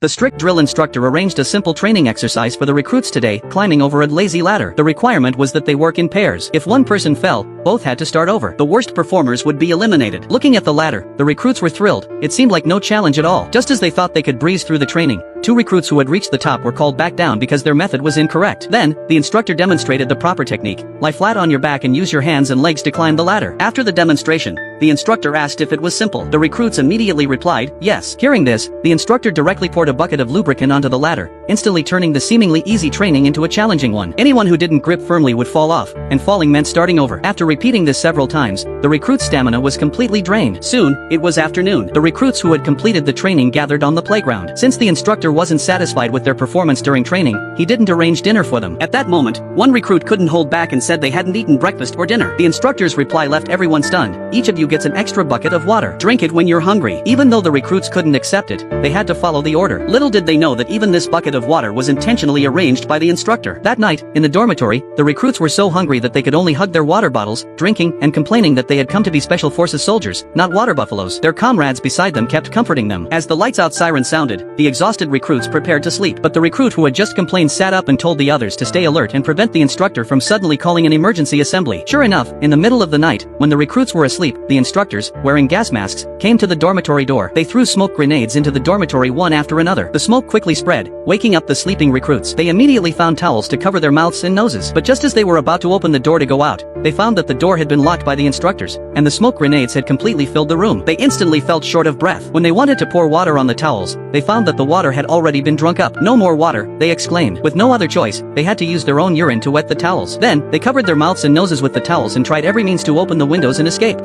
The strict drill instructor arranged a simple training exercise for the recruits today, climbing over a lazy ladder. The requirement was that they work in pairs. If one person fell, both had to start over. The worst performers would be eliminated. Looking at the ladder, the recruits were thrilled. It seemed like no challenge at all. Just as they thought they could breeze through the training, two recruits who had reached the top were called back down because their method was incorrect. Then, the instructor demonstrated the proper technique. Lie flat on your back and use your hands and legs to climb the ladder. After the demonstration, the instructor asked if it was simple. The recruits immediately replied, yes. Hearing this, the instructor directly poured a bucket of lubricant onto the ladder, instantly turning the seemingly easy training into a challenging one. Anyone who didn't grip firmly would fall off, and falling meant starting over. After repeating this several times, the recruits' stamina was completely drained. Soon, it was afternoon. The recruits who had completed the training gathered on the playground. Since the instructor wasn't satisfied with their performance during training, he didn't arrange dinner for them. At that moment, one recruit couldn't hold back and said they hadn't eaten breakfast or dinner. The instructor's reply left everyone stunned. Each of you gets an extra bucket of water. Drink it when you're hungry. Even though the recruits couldn't accept it, they had to follow the order. Little did they know that even this bucket of water was intentionally arranged by the instructor. That night, in the dormitory, the recruits were so hungry that they could only hug their water bottles, drinking and complaining that they had come to be Special Forces soldiers, not water buffaloes. Their comrades beside them kept comforting them. As the lights out siren sounded, the exhausted recruits prepared to sleep. But the recruit who had just complained sat up and told the others to stay alert and prevent the instructor from suddenly calling an emergency assembly. Sure enough, in the middle of the night, when the recruits were asleep, the instructors, wearing gas masks, came to the dormitory door. They threw smoke grenades into the dormitory one after another. The smoke quickly spread, waking up the sleeping recruits. They immediately found towels to cover their mouths and noses. But just as they were about to open the door to go out, they found that the door had been locked by the instructors, and the smoke grenades had completely filled the room. They instantly felt short of breath. When they wanted to pour water on the towels, they found that the water had already been drunk up. No more water, they exclaimed. With no other choice, they had to use their own urine to wet the towels. Then, they covered their mouths and noses with the towels and tried every means to open the windows and escape.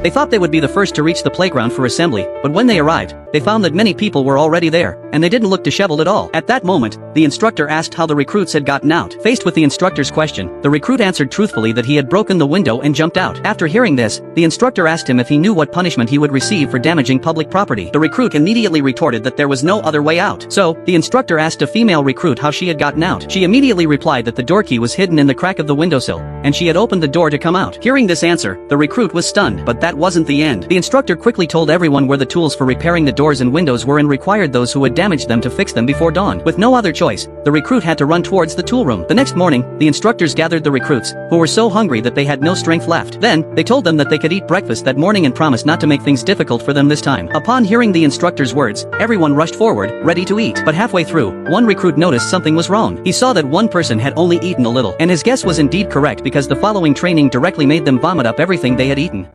They thought they would be the first to reach the playground for assembly, but when they arrived, they found that many people were already there, and they didn't look disheveled at all. At that moment, the instructor asked how the recruits had gotten out. Faced with the instructor's question, the recruit answered truthfully that he had broken the window and jumped out. After hearing this, the instructor asked him if he knew what punishment he would receive for damaging public property. The recruit immediately retorted that there was no other way out. So, the instructor asked a female recruit how she had gotten out. She immediately replied that the door key was hidden in the crack of the windowsill, and she had opened the door to come out. Hearing this answer, the recruit was stunned, but that wasn't the end. The instructor quickly told everyone where the tools for repairing the doors and windows were and required those who had damaged them to fix them before dawn. With no other choice, the recruit had to run towards the tool room. The next morning, the instructors gathered the recruits, who were so hungry that they had no strength left. Then, they told them that they could eat breakfast that morning and promised not to make things difficult for them this time. Upon hearing the instructor's words, everyone rushed forward, ready to eat. But halfway through, one recruit noticed something was wrong. He saw that one person had only eaten a little, and his guess was indeed correct because the following training directly made them vomit up everything they had eaten.